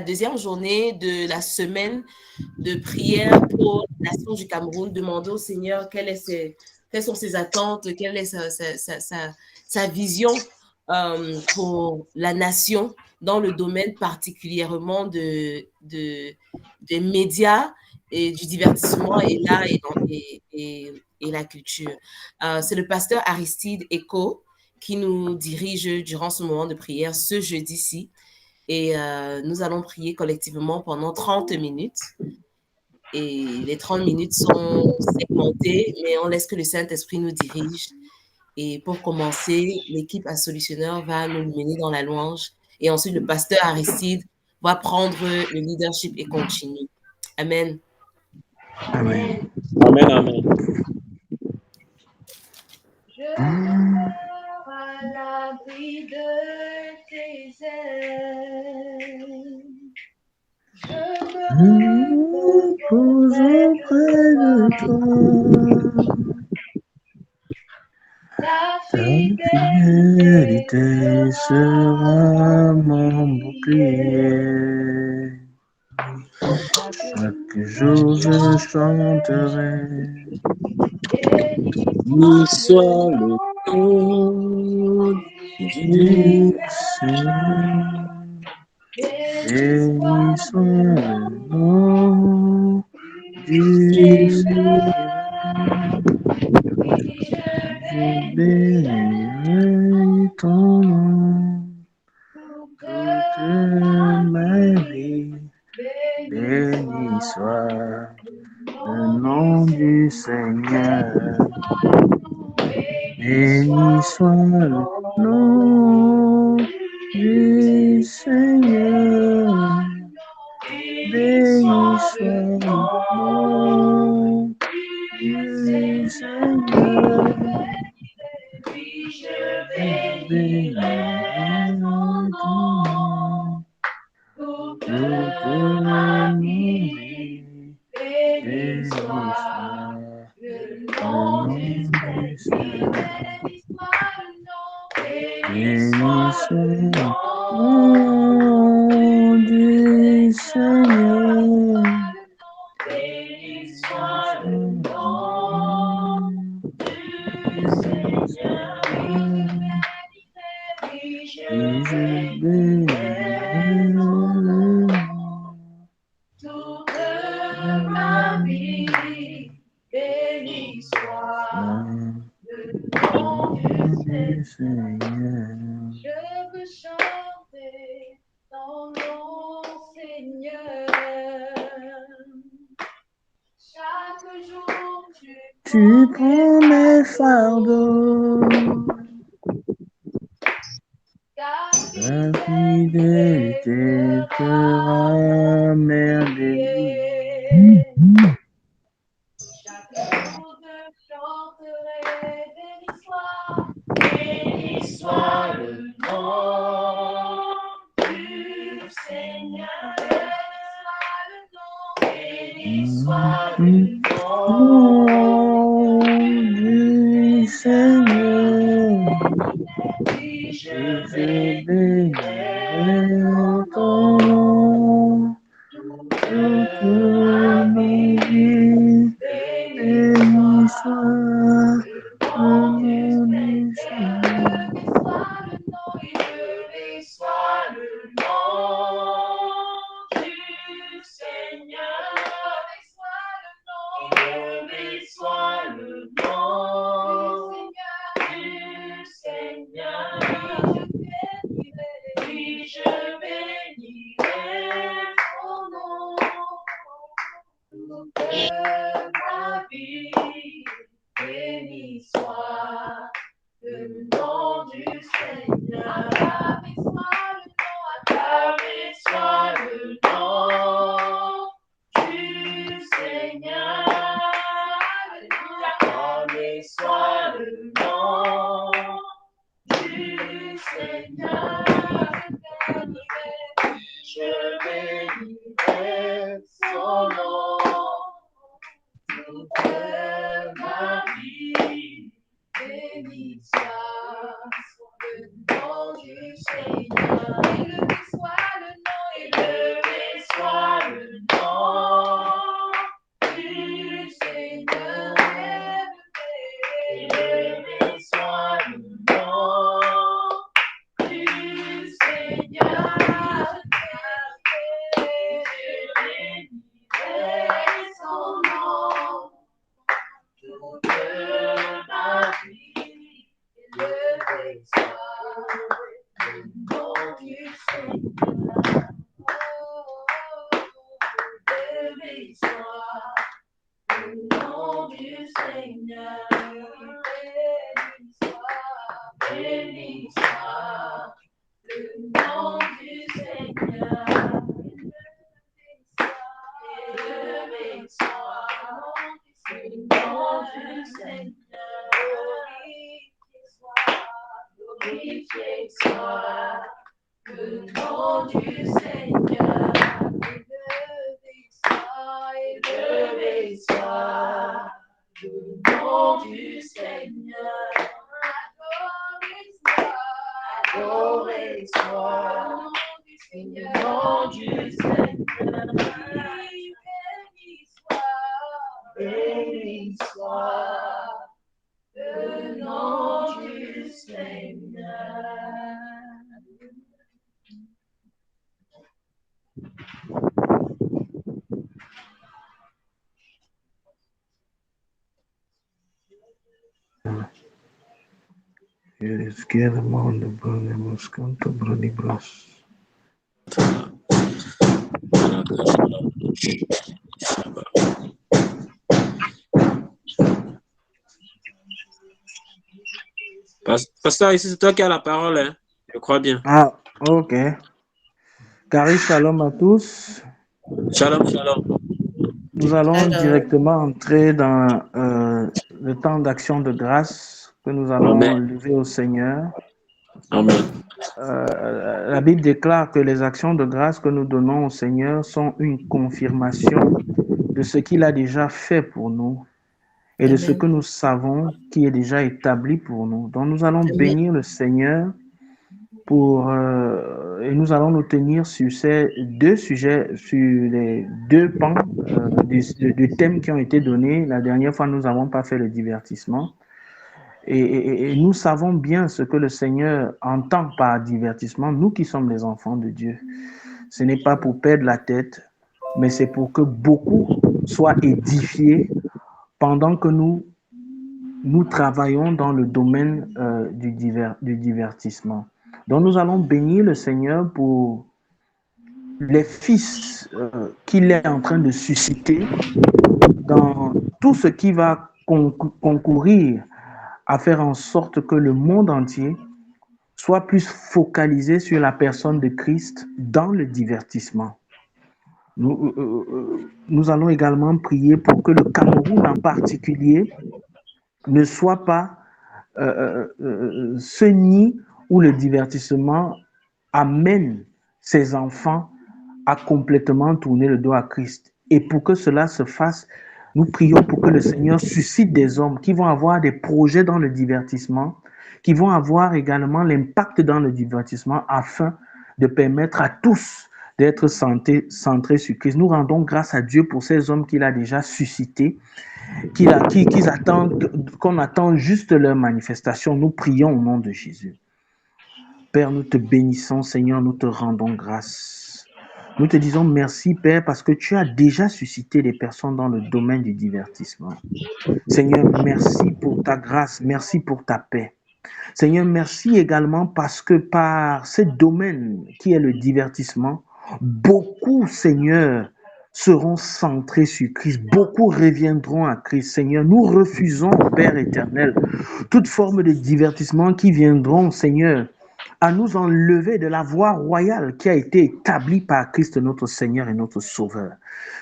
deuxième journée de la semaine de prière pour la nation du Cameroun. Demandez au Seigneur quelles sont ses attentes, quelle est sa vision pour la nation dans le domaine particulièrement des médias et du divertissement et l'art et la culture. C'est le pasteur Aristide Eco qui nous dirige durant ce moment de prière ce jeudi-ci. Et nous allons prier collectivement pendant 30 minutes. Et les 30 minutes sont segmentées, mais on laisse que le Saint-Esprit nous dirige. Et pour commencer, l'équipe à Solutionneur va nous mener dans la louange. Et ensuite, le pasteur Aristide va prendre le leadership et continuer. Amen. Amen. Amen, amen. Je demeure à l'abri de tes ailes. Je me repose auprès de toi. Ta fidélité sera mon bouclier. Chaque jour je chanterai. Béni soit le nom du Seigneur, béni soit le nom du Seigneur. Je bénirai ton nom toute ma vie. Béni soit le nom du Seigneur. Béni soit le nom du Seigneur. Béni soit le nom du Seigneur. Je bénirai ton nom toute ma vie. Béni soit le nom du Seigneur. Béni soit le nom du Seigneur. Béni soit le nom du Seigneur. Et je bénirai le nom toute ma vie. Béni soit le nom du Seigneur. Je veux chanter ton nom, Seigneur. Chaque jour Tu prends mes fardeaux. Ta fidélité te ramène des vies. chaque jour je chanterai, béni soit le nom du Seigneur. Béni soit le Nom du Seigneur. Je bénirai ton nom toute ma vie. Béni soit le nom du Seigneur. Béni soit le nom du Seigneur. Béni soit le nom du Seigneur. Oui, je bénirai ton nom toute ma vie. Béni soit le nom du Seigneur. Acclamé soit le nom du Seigneur. Acclamé soit le nom du Seigneur. Je bénirai son nom toute ma vie. Béni soit le nom du Seigneur. Élevé soit le nom, élevé soit le nom du Seigneur. Élevé soit le nom du Seigneur. Adoré soit le nom du Seigneur. Béni soit le nom du Seigneur. Izquierda mão do Bruno canto Bruno Bros. Pasteur, ici, c'est toi qui as la parole, hein? Je crois bien. Ah, ok. Carré, shalom à tous. Shalom, shalom. Nous allons Alors, directement entrer dans le temps d'action de grâce que nous allons Amen. lever au Seigneur. Amen. La Bible déclare que les actions de grâce que nous donnons au Seigneur sont une confirmation de ce qu'il a déjà fait pour nous et de ce Amen. que nous savons qui est déjà établi pour nous. Donc nous allons Amen. bénir le Seigneur et nous allons nous tenir sur ces deux sujets, sur les deux pans du thème qui ont été donnés. La dernière fois, nous n'avons pas fait le divertissement. Et nous savons bien ce que le Seigneur entend par divertissement, nous qui sommes les enfants de Dieu. Ce n'est pas pour perdre la tête, mais c'est pour que beaucoup soient édifiés pendant que nous travaillons dans le domaine du divertissement. Donc nous allons bénir le Seigneur pour les fils qu'il est en train de susciter dans tout ce qui va concourir à faire en sorte que le monde entier soit plus focalisé sur la personne de Christ dans le divertissement. Nous allons également prier pour que le Cameroun en particulier ne soit pas ce nid où le divertissement amène ses enfants à complètement tourner le dos à Christ. Et pour que cela se fasse, nous prions pour que le Seigneur suscite des hommes qui vont avoir des projets dans le divertissement, qui vont avoir également l'impact dans le divertissement afin de permettre à tous d'être centrés sur Christ. Nous rendons grâce à Dieu pour ces hommes qu'il a déjà suscités, qu'on attend juste leur manifestation. Nous prions au nom de Jésus. Père, nous te bénissons, Seigneur, nous te rendons grâce. Nous te disons merci, Père, parce que tu as déjà suscité des personnes dans le domaine du divertissement. Seigneur, merci pour ta grâce, merci pour ta paix. Seigneur, merci également parce que par ce domaine qui est le divertissement, beaucoup, Seigneur, seront centrés sur Christ. Beaucoup reviendront à Christ. Seigneur, nous refusons, Père éternel, toute forme de divertissement qui viendront, Seigneur, à nous enlever de la voie royale qui a été établie par Christ notre Seigneur et notre Sauveur.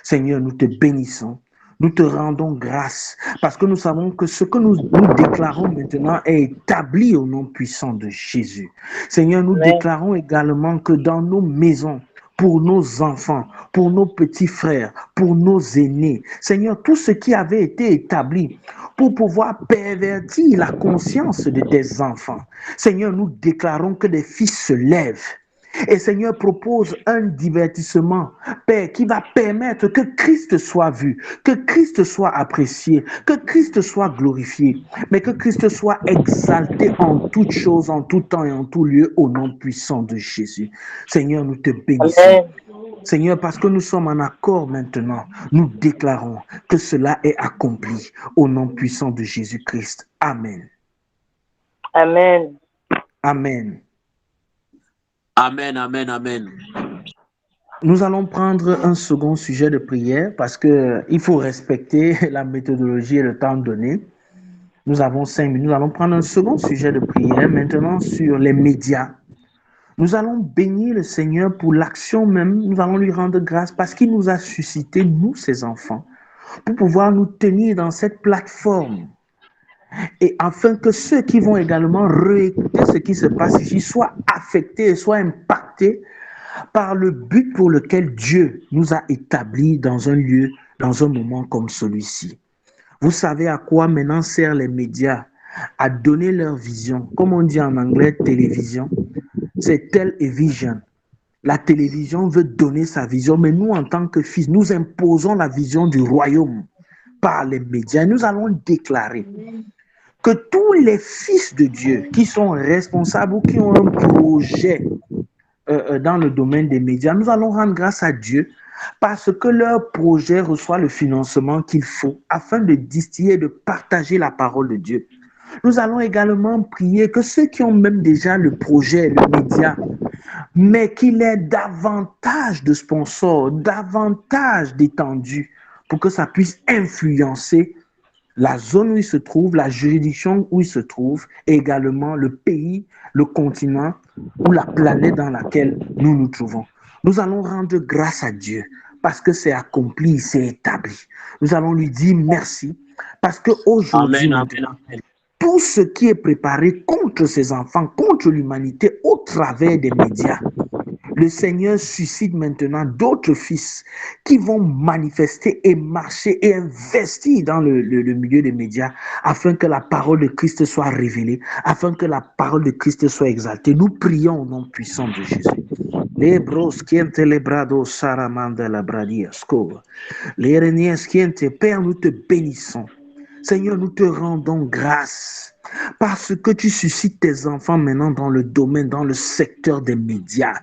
Seigneur, nous te bénissons. Nous te rendons grâce parce que nous savons que ce que nous déclarons maintenant est établi au nom puissant de Jésus. Seigneur, nous déclarons également que dans nos maisons, pour nos enfants, pour nos petits frères, pour nos aînés, Seigneur, tout ce qui avait été établi pour pouvoir pervertir la conscience de tes enfants, Seigneur, nous déclarons que les fils se lèvent. Et Seigneur propose un divertissement, Père, qui va permettre que Christ soit vu, que Christ soit apprécié, que Christ soit glorifié, mais que Christ soit exalté en toutes choses, en tout temps et en tout lieu, au nom puissant de Jésus. Seigneur, nous te bénissons. Amen. Seigneur, parce que nous sommes en accord maintenant, nous déclarons que cela est accompli au nom puissant de Jésus-Christ. Amen. Amen. Amen. Amen, amen, amen. Nous allons prendre un second sujet de prière parce qu'il faut respecter la méthodologie et le temps donné. Nous avons 5 minutes. Nous allons prendre un second sujet de prière maintenant sur les médias. Nous allons bénir le Seigneur pour l'action même. Nous allons lui rendre grâce parce qu'il nous a suscité, nous, ses enfants, pour pouvoir nous tenir dans cette plateforme et afin que ceux qui vont également réécouter ce qui se passe ici soient affectés et soient impactés par le but pour lequel Dieu nous a établis dans un lieu, dans un moment comme celui-ci. Vous savez à quoi maintenant servent les médias? À donner leur vision. Comme on dit en anglais, télévision, c'est tell a vision. La télévision veut donner sa vision, mais nous, en tant que fils, nous imposons la vision du royaume par les médias. Nous allons déclarer que tous les fils de Dieu qui sont responsables ou qui ont un projet dans le domaine des médias, nous allons rendre grâce à Dieu parce que leur projet reçoit le financement qu'il faut afin de distiller et de partager la parole de Dieu. Nous allons également prier que ceux qui ont même déjà le projet, le média, mais qu'il ait davantage de sponsors, davantage d'étendue pour que ça puisse influencer la zone où il se trouve, la juridiction où il se trouve, et également le pays, le continent ou la planète dans laquelle nous nous trouvons. Nous allons rendre grâce à Dieu parce que c'est accompli, c'est établi. Nous allons lui dire merci parce qu'aujourd'hui, tout ce qui est préparé contre ces enfants, contre l'humanité au travers des médias, le Seigneur suscite maintenant d'autres fils qui vont manifester et marcher et investir dans le milieu des médias afin que la parole de Christ soit révélée, afin que la parole de Christ soit exaltée. Nous prions au nom puissant de Jésus. Les bros quiente les brados saramanda la bradiasco. Les reniers quiente, Père, nous te bénissons. Seigneur, nous te rendons grâce parce que tu suscites tes enfants maintenant dans le domaine, dans le secteur des médias.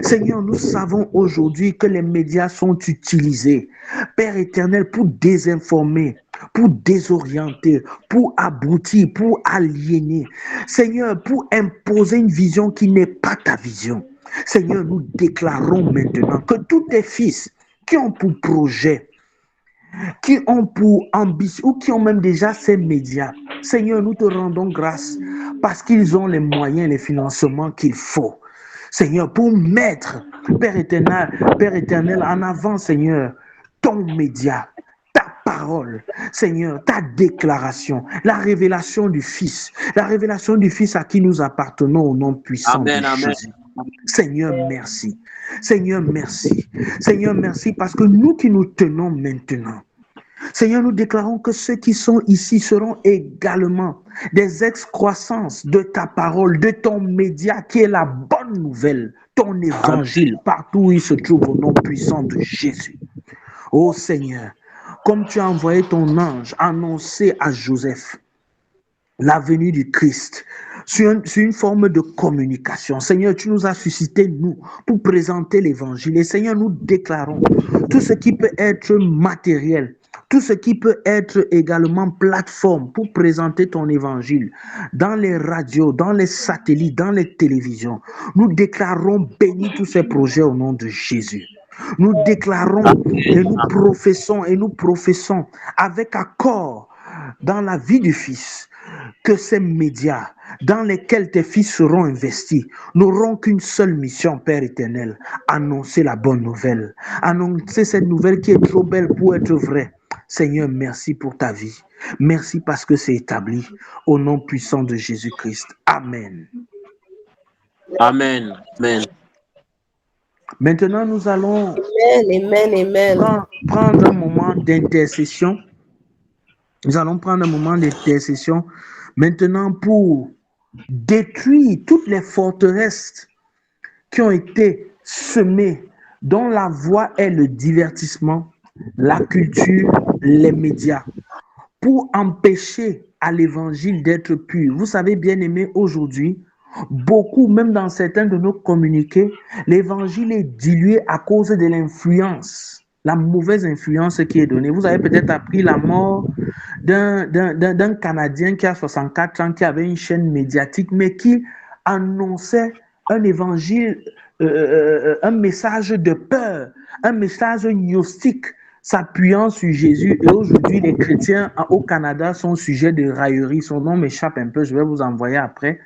Seigneur, nous savons aujourd'hui que les médias sont utilisés, Père éternel, pour désinformer, pour désorienter, pour abrutir, pour aliéner. Seigneur, pour imposer une vision qui n'est pas ta vision. Seigneur, nous déclarons maintenant que tous tes fils qui ont pour projet, qui ont pour ambition ou qui ont même déjà ces médias. Seigneur, nous te rendons grâce parce qu'ils ont les moyens, les financements qu'il faut. Seigneur, pour mettre, Père éternel, en avant, Seigneur, ton média, ta parole, Seigneur, ta déclaration, la révélation du Fils à qui nous appartenons au nom puissant de Jésus. Seigneur, merci. Seigneur, merci. Seigneur, merci parce que nous qui nous tenons maintenant, Seigneur, nous déclarons que ceux qui sont ici seront également des excroissances de ta parole, de ton média qui est la bonne nouvelle, ton évangile, partout où il se trouve au nom puissant de Jésus. Ô Seigneur, comme tu as envoyé ton ange annoncer à Joseph la venue du Christ, sur une forme de communication. Seigneur, tu nous as suscité, nous, pour présenter l'évangile. Et Seigneur, nous déclarons tout ce qui peut être matériel, tout ce qui peut être également plateforme pour présenter ton évangile dans les radios, dans les satellites, dans les télévisions. Nous déclarons bénis tous ces projets au nom de Jésus. Nous déclarons et nous professons avec accord dans la vie du Fils que ces médias dans lesquels tes fils seront investis n'auront qu'une seule mission, Père éternel, annoncer la bonne nouvelle, annoncer cette nouvelle qui est trop belle pour être vraie. Seigneur, merci pour ta vie. Merci parce que c'est établi au nom puissant de Jésus-Christ. Amen. Amen. Amen. Maintenant, nous allons prendre un moment d'intercession. Nous allons prendre un moment d'intercession maintenant pour détruire toutes les forteresses qui ont été semées, dont la voie est le divertissement, la culture, les médias, pour empêcher à l'évangile d'être pur. Vous savez, bien aimé, aujourd'hui, beaucoup, même dans certains de nos communiqués, l'évangile est dilué à cause de l'influence, la mauvaise influence qui est donnée. Vous avez peut-être appris la mort d'un Canadien qui a 64 ans, qui avait une chaîne médiatique, mais qui annonçait un évangile, un message de peur, un message gnostique, s'appuyant sur Jésus. Et aujourd'hui, les chrétiens au Canada sont sujets de raillerie. Son nom m'échappe un peu, je vais vous envoyer après.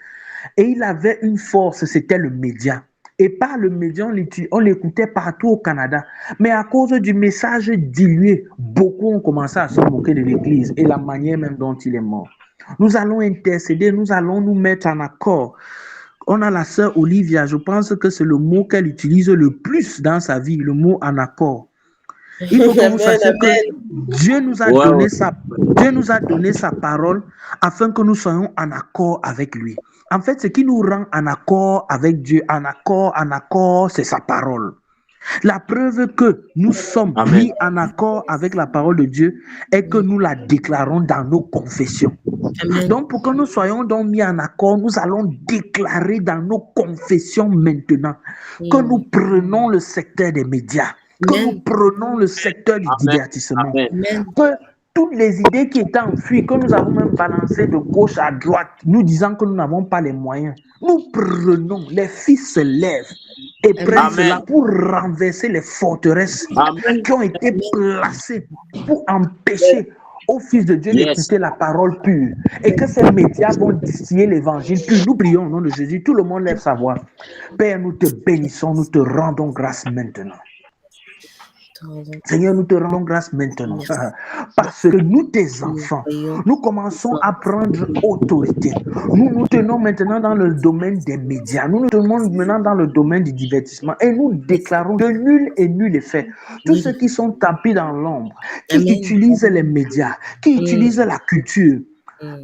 Et il avait une force, c'était le média. Et par le média, on l'écoutait partout au Canada. Mais à cause du message dilué, beaucoup ont commencé à se moquer de l'Église et la manière même dont il est mort. Nous allons intercéder, nous allons nous mettre en accord. On a la sœur Olivia, je pense que c'est le mot qu'elle utilise le plus dans sa vie, le mot en accord. Il faut que vous Amen, sachiez que amen. Dieu nous a Ouais, donné ouais. Dieu nous a donné sa parole afin que nous soyons en accord avec lui. En fait, ce qui nous rend en accord avec Dieu, en accord, c'est sa parole. La preuve que nous sommes Amen. mis en accord avec la parole de Dieu est que nous la déclarons dans nos confessions. Amen. Donc, pour que nous soyons donc mis en accord, nous allons déclarer dans nos confessions maintenant que nous prenons le secteur des médias, que nous Amen. prenons le secteur du Amen. divertissement, Amen. Amen. que toutes les idées qui étaient enfuies, que nous avons même balancées de gauche à droite, nous disant que nous n'avons pas les moyens, nous prenons, les fils se lèvent et prennent Amen. cela pour renverser les forteresses Amen. qui ont été placées pour empêcher aux fils de Dieu Yes. d'écouter la parole pure et que ces médias vont distiller l'évangile pur. Nous prions au nom de Jésus, tout le monde lève sa voix. Père, nous te bénissons, nous te rendons grâce maintenant. Seigneur, nous te rendons grâce maintenant parce que nous, tes enfants, nous commençons à prendre autorité. Nous nous tenons maintenant dans le domaine des médias, nous nous tenons maintenant dans le domaine du divertissement et nous déclarons que nul et nul est fait. Tous ceux qui sont tapis dans l'ombre, qui Amen. utilisent les médias, qui utilisent la culture,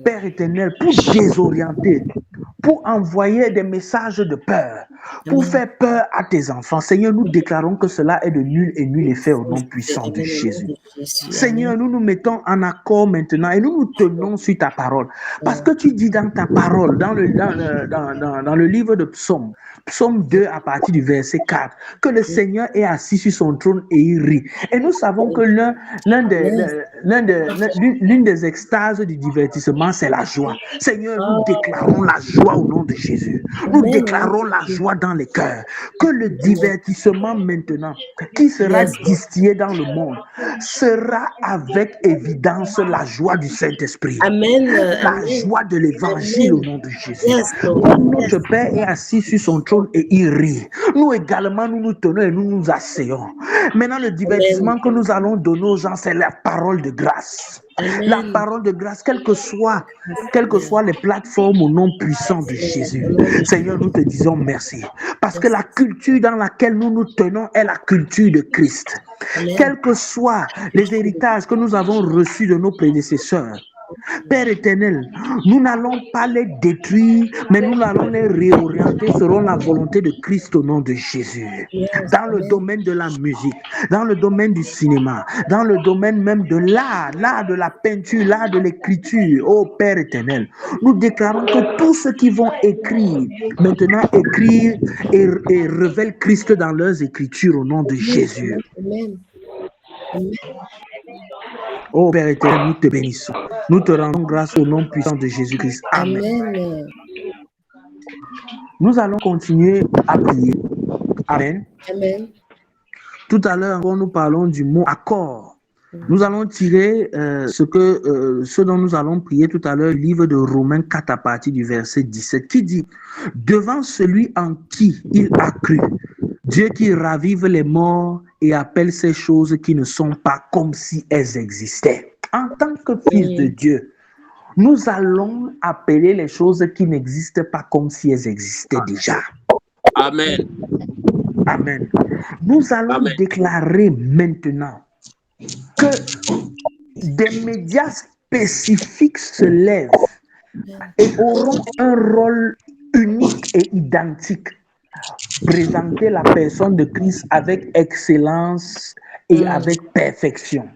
Père éternel, pour désorienter, pour envoyer des messages de peur, pour faire peur à tes enfants. Seigneur, nous déclarons que cela est de nul et nul effet au nom puissant de Jésus. Seigneur, nous nous mettons en accord maintenant et nous nous tenons sur ta parole. Parce que tu dis dans ta parole, dans le livre de Psaume 2 à partir du verset 4, que le Seigneur est assis sur son trône et il rit. Et nous savons que l'une des extases du divertissement, c'est la joie. Seigneur, nous déclarons la joie au nom de Jésus. Nous déclarons la joie dans les cœurs. Que le divertissement maintenant, qui sera distillé dans le monde, sera avec évidence la joie du Saint-Esprit. Amen. La joie de l'évangile au nom de Jésus. Yes, Lord. Comme notre Père est assis sur son trône et il rit, nous également nous nous tenons et nous nous asseyons. Maintenant, le divertissement que nous allons donner aux gens, c'est la parole de grâce. Amen. La parole de grâce, quelles que soient les plateformes au nom puissant de Jésus. Seigneur, nous te disons merci. Parce que la culture dans laquelle nous nous tenons est la culture de Christ. Amen. Quels que soient les héritages que nous avons reçus de nos prédécesseurs, Père éternel, nous n'allons pas les détruire, mais nous allons les réorienter selon la volonté de Christ au nom de Jésus. Dans le domaine de la musique, dans le domaine du cinéma, dans le domaine même de l'art de la peinture, l'art de l'écriture, ô Père éternel, nous déclarons que tous ceux qui vont écrire, maintenant écrire et révèlent Christ dans leurs écritures au nom de Jésus. Amen. Oh Père éternel, nous te bénissons. Nous te rendons grâce au nom puissant de Jésus-Christ. Amen. Amen. Nous allons continuer à prier. Amen. Amen. Tout à l'heure, quand nous parlons du mot accord, nous allons tirer ce dont nous allons prier tout à l'heure, le livre de Romains 4 à partir du verset 17, qui dit « Devant celui en qui il a cru, Dieu qui ravive les morts et appelle ces choses qui ne sont pas comme si elles existaient. » En tant que fils de Dieu, nous allons appeler les choses qui n'existent pas comme si elles existaient déjà. Amen. Amen. Nous allons déclarer maintenant que des médias spécifiques se lèvent et auront un rôle unique et identique. Présenter la personne de Christ avec excellence et avec perfection.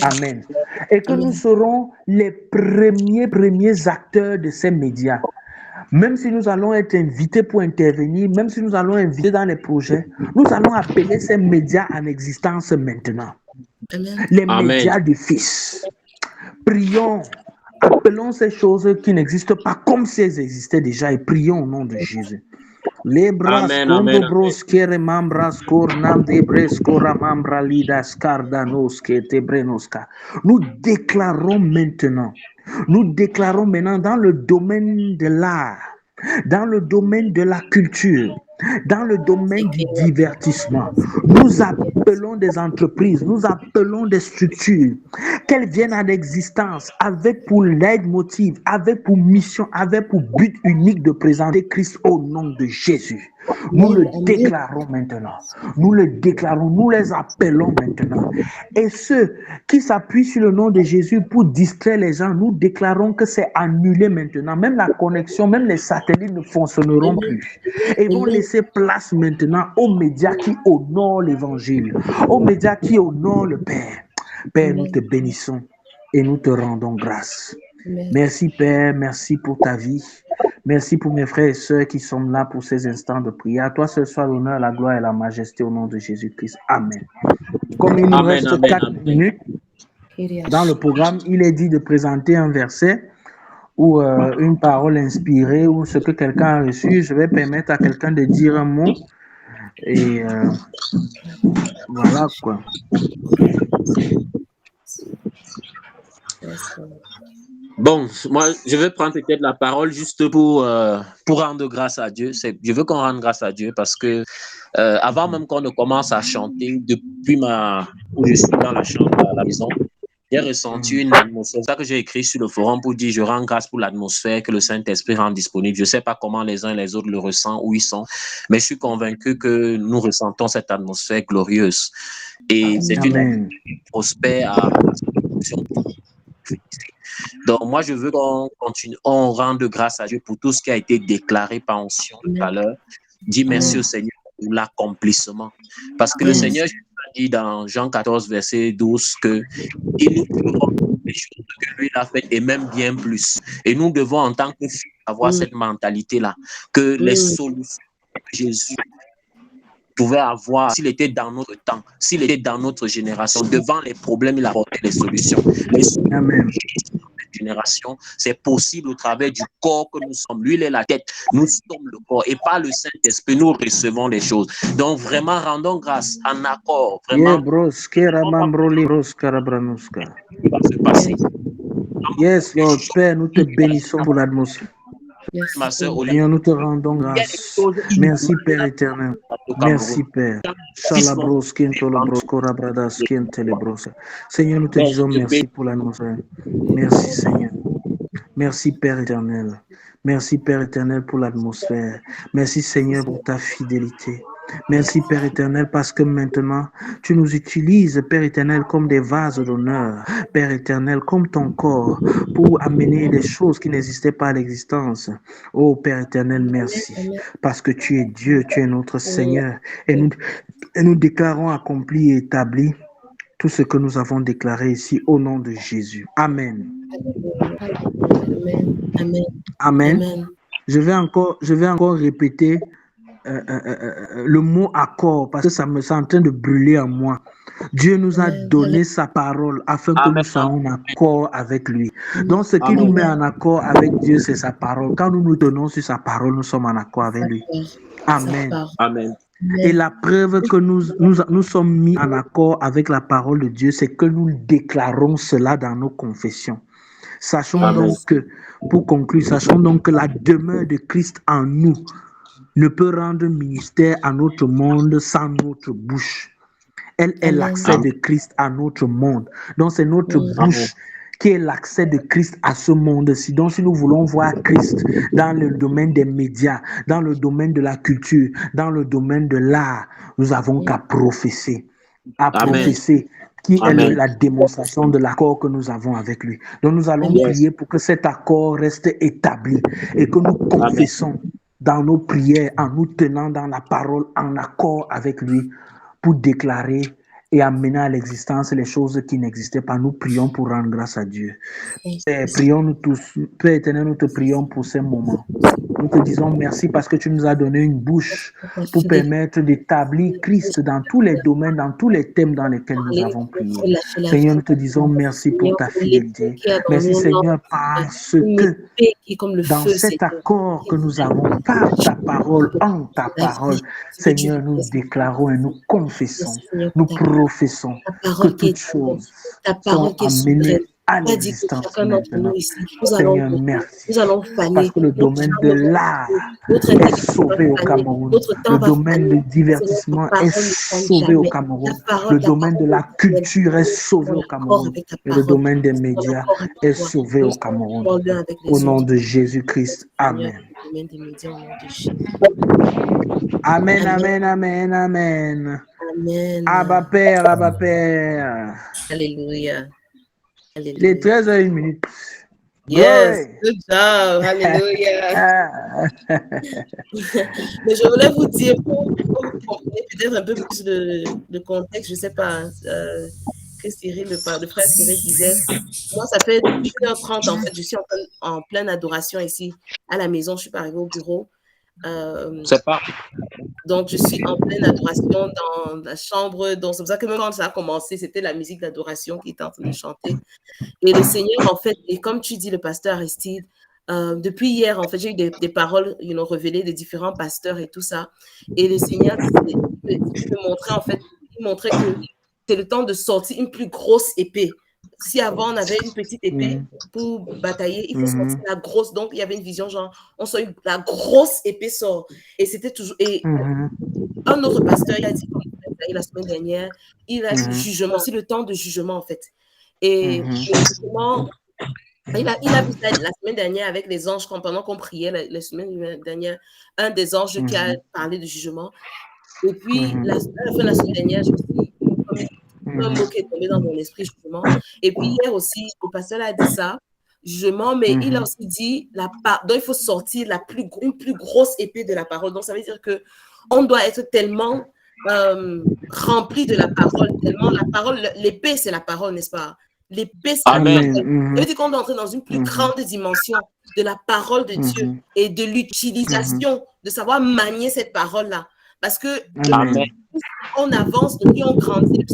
Amen. Et que nous serons les premiers acteurs de ces médias. Même si nous allons être invités pour intervenir, même si nous allons inviter dans les projets, nous allons appeler ces médias en existence maintenant. Amen. Les médias du Fils. Prions, appelons ces choses qui n'existent pas comme si elles existaient déjà et prions au nom de Jésus. Lebras kondo bros kere mambras kornam de bres koramambra lidas kardanos ke tebrenoska. Nous déclarons maintenant dans le domaine de l'art, dans le domaine de la culture, dans le domaine du divertissement. Nous appelons des entreprises, nous appelons des structures, qu'elles viennent à l'existence avec pour leitmotiv, avec pour mission, avec pour but unique de présenter Christ au nom de Jésus. Nous le déclarons maintenant. Nous le déclarons, nous les appelons maintenant. Et ceux qui s'appuient sur le nom de Jésus pour distraire les gens, nous déclarons que c'est annulé maintenant. Même la connexion, même les satellites ne fonctionneront plus. Et vont laisser place maintenant aux médias qui honorent l'évangile, aux médias qui honorent le Père. Père, nous te bénissons et nous te rendons grâce. Merci Père, merci pour ta vie. Merci pour mes frères et sœurs qui sont là pour ces instants de prière. À toi seul soit l'honneur, la gloire et la majesté au nom de Jésus-Christ. Amen. Comme il nous reste 4 minutes dans le programme, il est dit de présenter un verset ou une parole inspirée ou ce que quelqu'un a reçu. Je vais permettre à quelqu'un de dire un mot. Et voilà quoi. Bon, moi, je vais prendre peut-être la parole juste pour rendre grâce à Dieu. Je veux qu'on rende grâce à Dieu parce que avant même qu'on ne commence à chanter, depuis où je suis dans la chambre à la maison, j'ai ressenti une atmosphère. C'est ça que j'ai écrit sur le forum pour dire je rends grâce pour l'atmosphère que le Saint-Esprit rend disponible. Je ne sais pas comment les uns et les autres le ressentent, où ils sont, mais je suis convaincu que nous ressentons cette atmosphère glorieuse. Et c'est une atmosphère qui prospère à donc, moi, je veux qu'on continue, on rende grâce à Dieu pour tout ce qui a été déclaré par onction tout à l'heure. Dis merci au Seigneur pour l'accomplissement. Parce que le Seigneur a dit dans Jean 14, verset 12, qu'il nous fera les choses que lui a faites et même bien plus. Et nous devons, en tant que filles, avoir cette mentalité-là, que les solutions que Jésus pouvait avoir, s'il était dans notre temps, s'il était dans notre génération, devant les problèmes, il apportait les solutions. Les solutions de cette génération, c'est possible au travers du corps que nous sommes. Lui, il est la tête, nous sommes le corps. Et par le Saint-Esprit, nous recevons les choses. Donc, vraiment, rendons grâce en accord. Vraiment. Yes, Lord, Père, nous te bénissons pour l'atmosphère. Ma sœur Seigneur, nous te rendons grâce. Merci, Père éternel. Merci, Père. Seigneur, nous te disons merci pour l'atmosphère. Merci, Seigneur. Merci, Père éternel. Merci, Père éternel, pour l'atmosphère. Merci, Seigneur, pour ta fidélité. Merci, Père éternel, parce que maintenant, tu nous utilises, Père éternel, comme des vases d'honneur, Père éternel, comme ton corps, pour amener des choses qui n'existaient pas à l'existence. Oh, Père éternel, merci, parce que tu es Dieu, tu es notre Seigneur, et nous déclarons accompli et établi tout ce que nous avons déclaré ici au nom de Jésus. Amen. Amen. Amen. Je vais encore répéter le mot accord parce que ça me est en train de brûler en moi. Dieu nous a donné sa parole afin que nous soyons en accord avec lui. Donc ce qui nous met en accord avec Dieu, c'est sa parole. Quand nous nous tenons sur sa parole, nous sommes en accord avec lui. Amen. Amen. Et la preuve que nous sommes mis en accord avec la parole de Dieu, c'est que nous déclarons cela dans nos confessions. Sachons donc que, pour conclure, sachons donc que la demeure de Christ en nous ne peut rendre ministère à notre monde sans notre bouche. Elle est l'accès de Christ à notre monde. Donc c'est notre bouche qui est l'accès de Christ à ce monde-ci. Donc si nous voulons voir Christ dans le domaine des médias, dans le domaine de la culture, dans le domaine de l'art, nous avons qu'à prophétiser. Prophétiser, qui est la démonstration de l'accord que nous avons avec lui. Donc nous allons prier pour que cet accord reste établi et que nous confessons dans nos prières, en nous tenant dans la parole, en accord avec lui, pour déclarer et amener à l'existence les choses qui n'existaient pas. Nous prions pour rendre grâce à Dieu. Prions-nous tous. Père éternel, nous te prions pour ces moments. Nous te disons merci parce que tu nous as donné une bouche pour permettre d'établir Christ dans tous les domaines, dans tous les thèmes dans lesquels nous avons prié. Seigneur, nous te disons merci pour ta fidélité. Merci Seigneur parce que dans cet accord que nous avons par ta parole, en ta parole, Seigneur, nous déclarons et nous confessons, nous professons que toutes choses sont amenées à Tu as dit que l'existence chacun d'entre maintenant. nous ici, nous Seigneur, allons merci. nous allons Parce faner. que le Notre domaine de charme va l'art faner. Notre est intelligence va sauvé au faner. Cameroun. Notre temps Le va domaine faner. du divertissement Ta est parole ne fane sauvé au jamais. Cameroun. La Le parole domaine de la culture est sauvé en au accord Cameroun. avec ta Et le parole. domaine des Nous sommes en médias accord avec est toi. sauvé Nous au sommes Cameroun. en l'un avec Au les nom autres. de Jésus-Christ. Seigneur, Amen. le domaine des médias au nom de Jésus. Amen, Amen. amen, amen, amen. Amen. Abba Père, Abba Père. Alléluia. Il est Alléluia. 13h01. Yes, Glory. good job. Alléluia. Ah. Mais je voulais vous dire, pour vous compreniez peut-être un peu plus de contexte, je ne sais pas, que Cyril, le frère Cyril disait, moi, ça fait 1h30, en fait, je suis en pleine adoration ici, à la maison, je ne suis pas arrivée au bureau. C'est pas. Donc, je suis en pleine adoration dans la chambre. Donc, c'est pour ça que même quand ça a commencé, c'était la musique d'adoration qui était en train de chanter. Et le Seigneur, en fait, et comme tu dis, le pasteur Aristide, depuis hier, en fait, j'ai eu des paroles révélées de différents pasteurs et tout ça. Et le Seigneur me montrait, en fait, il montrait que c'est le temps de sortir une plus grosse épée. Si avant, on avait une petite épée pour batailler, il faut sortir la grosse. Donc, il y avait une vision genre, la grosse épée sort. Et c'était toujours... Et un autre pasteur, il a dit, la semaine dernière, il a dit jugement. C'est le temps de jugement, en fait. Et justement, il a vu ça la semaine dernière avec les anges, pendant qu'on priait la semaine dernière, un des anges qui a parlé de jugement. Et puis, à la fin de la semaine dernière, je me suis comme un mot qui est tombé dans mon esprit, jugement. Et puis, hier aussi, le pasteur a dit ça, jugement, mais il a aussi dit, donc il faut sortir une plus grosse épée de la parole. Donc, ça veut dire qu'on doit être tellement rempli de la parole, tellement la parole, l'épée, c'est la parole, n'est-ce pas? L'épée, c'est la parole. Ça veut dire qu'on doit entrer dans une plus grande dimension de la parole de Dieu et de l'utilisation, de savoir manier cette parole-là. Parce que plus on avance, plus on grandit,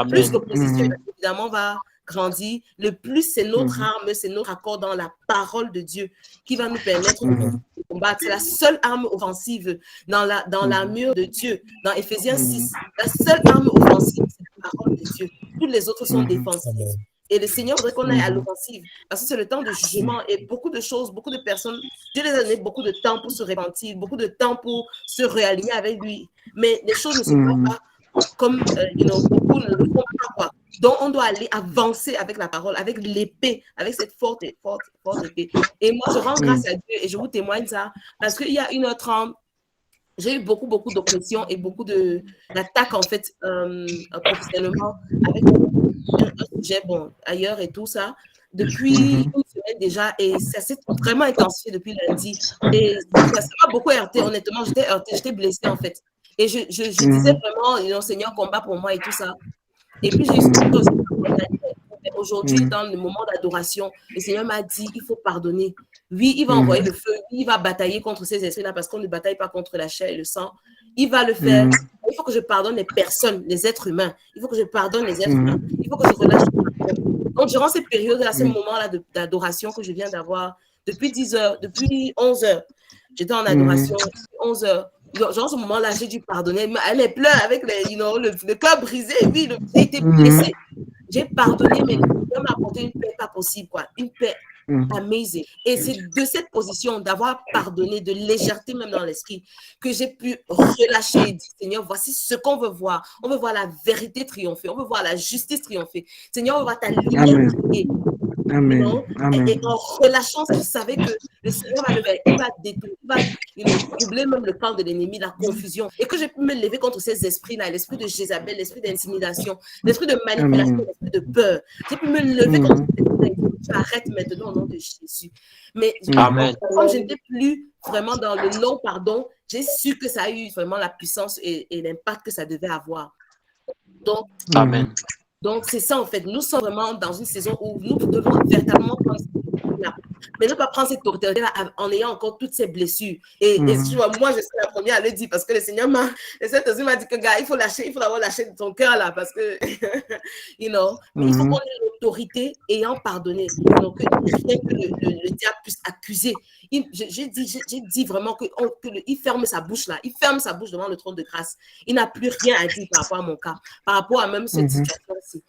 plus l'opposition, évidemment, va grandir, le plus c'est notre arme, c'est notre accord dans la parole de Dieu qui va nous permettre de combattre. C'est la seule arme offensive dans l'armure de Dieu. Dans Éphésiens 6, la seule arme offensive, c'est la parole de Dieu. Toutes les autres sont défensives. Et le Seigneur voudrait qu'on aille à l'offensive, parce que c'est le temps de jugement et beaucoup de choses, beaucoup de personnes, Dieu les a donné beaucoup de temps pour se repentir, beaucoup de temps pour se réaligner avec lui. Mais les choses ne se passent pas comme, beaucoup ne le font pas, quoi. Donc, on doit aller avancer avec la parole, avec l'épée, avec cette forte épée. Et moi, je rends grâce à Dieu et je vous témoigne ça, parce qu'il y a 1h30, j'ai eu beaucoup d'oppression et beaucoup d'attaques, en fait, professionnellement, avec un sujet, ailleurs et tout ça, depuis une semaine déjà, et ça s'est vraiment intensifié depuis lundi. Et ça m'a beaucoup heurté, honnêtement, j'étais heurtée, j'étais blessée, en fait. Et je disais vraiment, Seigneur, combat pour moi et tout ça. Et puis, j'ai eu aujourd'hui, dans le moment d'adoration, le Seigneur m'a dit, il faut pardonner. Oui, il va envoyer le feu, oui, il va batailler contre ces esprits-là, parce qu'on ne bataille pas contre la chair et le sang. Il va le faire. Il faut que je pardonne les personnes, les êtres humains. Il faut que je pardonne les êtres humains. Il faut que je relâche. Donc, durant ces périodes-là, ces moments-là d'adoration que je viens d'avoir, depuis 10h, depuis 11h, j'étais en adoration, 11h. Genre, ce moment-là, j'ai dû pardonner. Elle les pleure avec le cœur brisé. Oui, j'ai été blessée. J'ai pardonné, mais Dieu m'a apporté une paix pas possible, quoi. Une paix amazing. Et c'est de cette position d'avoir pardonné, de légèreté même dans l'esprit, que j'ai pu relâcher et dire, Seigneur, voici ce qu'on veut voir. On veut voir la vérité triompher. On veut voir la justice triompher. Seigneur, on veut voir ta lumière briller. Et en relâchant, je savais que le Seigneur va le faire. Il va détruire, il va troubler même le camp de l'ennemi, la confusion. Et que j'ai pu me lever contre ces esprits-là, l'esprit de Jézabel, l'esprit d'intimidation, l'esprit de manipulation, l'esprit de peur. J'ai pu me lever contre ces esprits. J'arrête maintenant au nom de Jésus. Mais comme je n'étais plus vraiment dans le non-pardon, j'ai su que ça a eu vraiment la puissance et l'impact que ça devait avoir. Donc, donc, c'est ça, en fait. Nous sommes vraiment dans une saison où nous devons véritablement prendre cette autorité-là. Mais ne pas prendre cette autorité-là en ayant encore toutes ces blessures. Et moi, je suis la première à le dire parce que le Seigneur m'a dit que, gars, il faut d'abord lâcher ton cœur, là, parce que, mais il faut qu'on ait l'autorité ayant pardonné. Donc, rien que le diable puisse accuser. J'ai dit vraiment qu'il ferme sa bouche, là. Il ferme sa bouche devant le trône de grâce. Il n'a plus rien à dire par rapport à mon cas, par rapport à même cette situation-ci.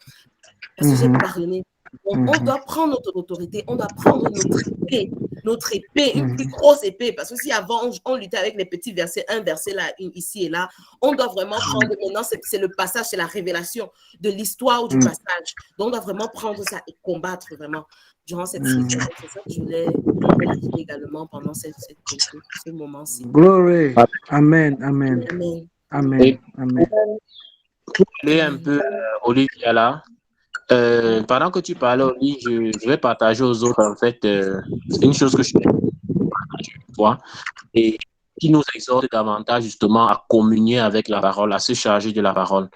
parce que j'ai Mhm. pardonné. On Mhm. doit prendre notre autorité, on doit prendre notre épée, une plus grosse épée, parce que si avant on luttait avec les petits versets, un verset là, ici et là, on doit vraiment prendre, maintenant c'est le passage, c'est la révélation de l'histoire du passage. Donc on doit vraiment prendre ça et combattre vraiment durant cette saison. C'est ça que je voulais dire également pendant ce moment-ci. Glory. Amen. Amen. Amen. Amen. Et Amen. pour aller un peu, Olivia, là, pendant que tu parlais, Olivia, je vais partager aux autres, en fait, c'est une chose que je fais une fois, et qui nous exhorte davantage, justement, à communier avec la parole, à se charger de la parole.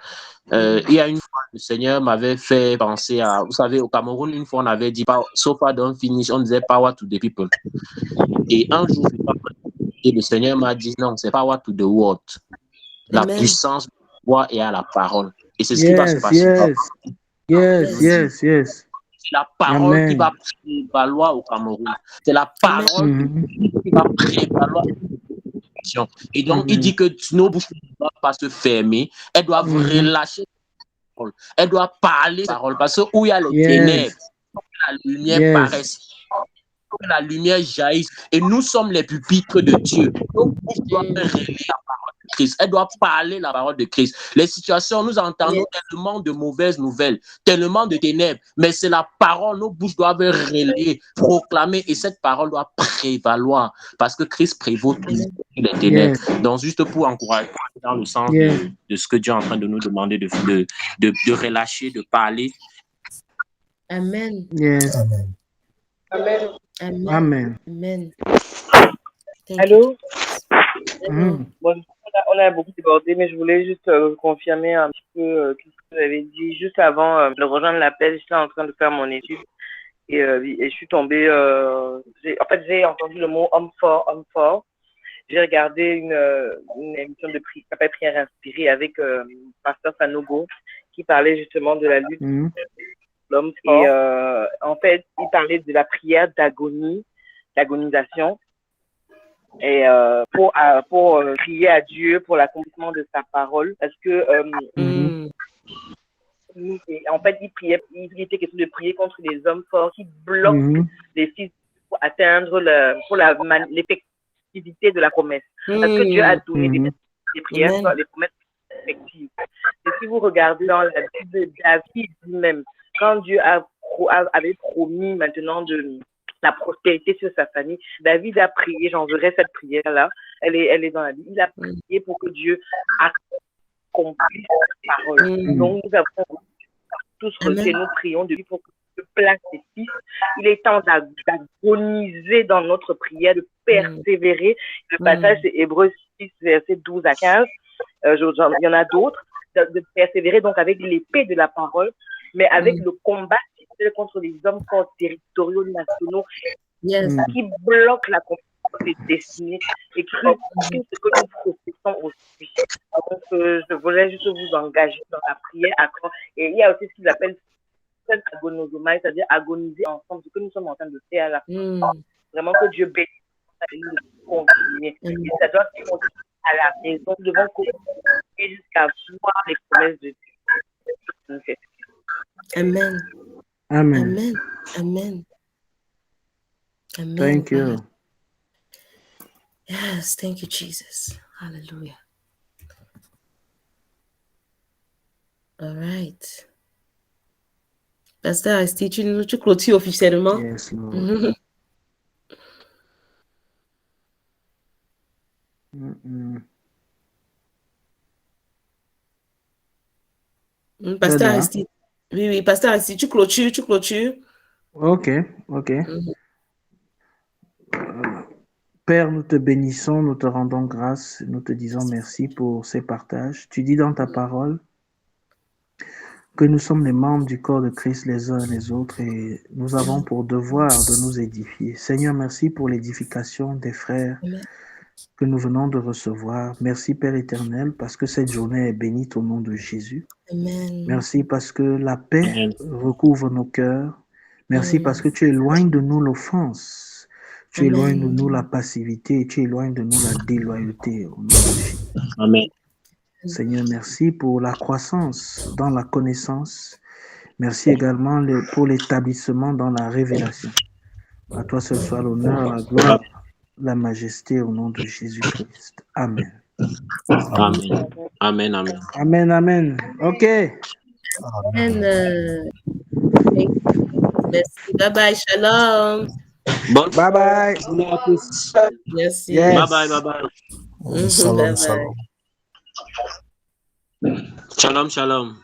Il y a une fois, le Seigneur m'avait fait penser à, vous savez, au Cameroun, une fois, on avait dit, so far don't finish, on disait power to the people. Et un jour, et le Seigneur m'a dit, non, c'est power to the word. La Amen. puissance de la voix est à la parole. Et c'est ce qui va se Yes, passer. yes, yes, yes, yes. C'est la parole Amen. qui va prévaloir au Cameroun. C'est la parole Mhm. qui va prévaloir. Et donc, il dit que nos bouches ne doivent pas se fermer. Elles doivent relâcher la parole. Elles doivent parler la parole. Parce que où il y a les ténèbres, la lumière paraît. Que la lumière jaillisse. Et nous sommes les pupitres de Dieu. Nos bouches doivent relayer la parole de Christ. Elles doivent parler la parole de Christ. Les situations, nous entendons tellement de mauvaises nouvelles, tellement de ténèbres, mais c'est la parole. Nos bouches doivent relayer, proclamer, et cette parole doit prévaloir parce que Christ prévaut toujours sur les ténèbres. Donc, juste pour encourager dans le sens de ce que Dieu est en train de nous demander de relâcher, de parler. Amen. Yes. Amen. Amen. Amen. Allô? Bon, On a beaucoup débordé, mais je voulais juste confirmer un petit peu tout ce que vous avez dit. Juste avant de rejoindre l'appel, j'étais en train de faire mon étude et je suis tombée. J'ai entendu le mot homme fort. J'ai regardé une émission de prière qui s'appelle Prière inspirée avec Pasteur Sanogo qui parlait justement de la lutte de l'homme fort. Et en fait, il parlait de la prière d'agonisation. Et pour prier à Dieu pour l'accomplissement de sa parole, parce que en fait il était question de prier contre les hommes forts qui bloquent les fils pour atteindre l'effectivité de la promesse, parce que Dieu a donné des prières, les promesses effectives. Et si vous regardez dans la Bible de David lui-même, quand Dieu avait promis maintenant de la prospérité sur sa famille, David a prié, j'enverrai cette prière-là, elle est dans la Bible, il a prié pour que Dieu accomplisse sa parole. Donc nous avons tous reçu, nous prions de lui pour que Dieu place ses fils. Il est temps d'agoniser dans notre prière, de persévérer. Le passage c'est Hébreux 6, versets 12 à 15. Il y en a d'autres, de persévérer donc avec l'épée de la parole, mais avec le combat contre les hommes forts territoriaux nationaux qui bloquent la compétence des destinées et qui ce que nous professons aussi. Donc, je voulais juste vous engager dans la prière. Et il y a aussi ce qu'ils appellent agonosomai, c'est-à-dire agoniser ensemble, ce que nous sommes en train de faire là. Vraiment que Dieu bénisse et nous devons continuer. Et ça doit continuer à la maison. Nous devons continuer jusqu'à voir les promesses de Dieu. Amen. Amen. Amen. Amen. Amen. Thank you. Yes, thank you, Jesus. Hallelujah. All right. Pasteur Asti, tu clôtures officiellement? Yes, Lord. Pasteur Asti. Oui, Pasteur Asti, tu clôtures. Ok. Père, nous te bénissons, nous te rendons grâce, nous te disons merci pour ces partages. Tu dis dans ta parole que nous sommes les membres du corps de Christ les uns les autres et nous avons pour devoir de nous édifier. Seigneur, merci pour l'édification des frères que nous venons de recevoir. Merci Père éternel parce que cette journée est bénite au nom de Jésus. Amen. Merci parce que la paix recouvre nos cœurs. Merci parce que tu éloignes de nous l'offense. Tu éloignes de nous la passivité, tu éloignes de nous la déloyauté au nom de Jésus. Amen. Seigneur, merci pour la croissance dans la connaissance. Merci également pour l'établissement dans la révélation. À toi seul soit l'honneur, la gloire, la majesté au nom de Jésus-Christ. Amen. Amen. Amen. Amen. Amen, amen. OK. Amen. Merci. Bye bye. Shalom. Bonne Bye bye. journée à tous. Merci. Yes. Bye bye. Bye bye. Bye Shalom, bye. shalom. Shalom. Shalom.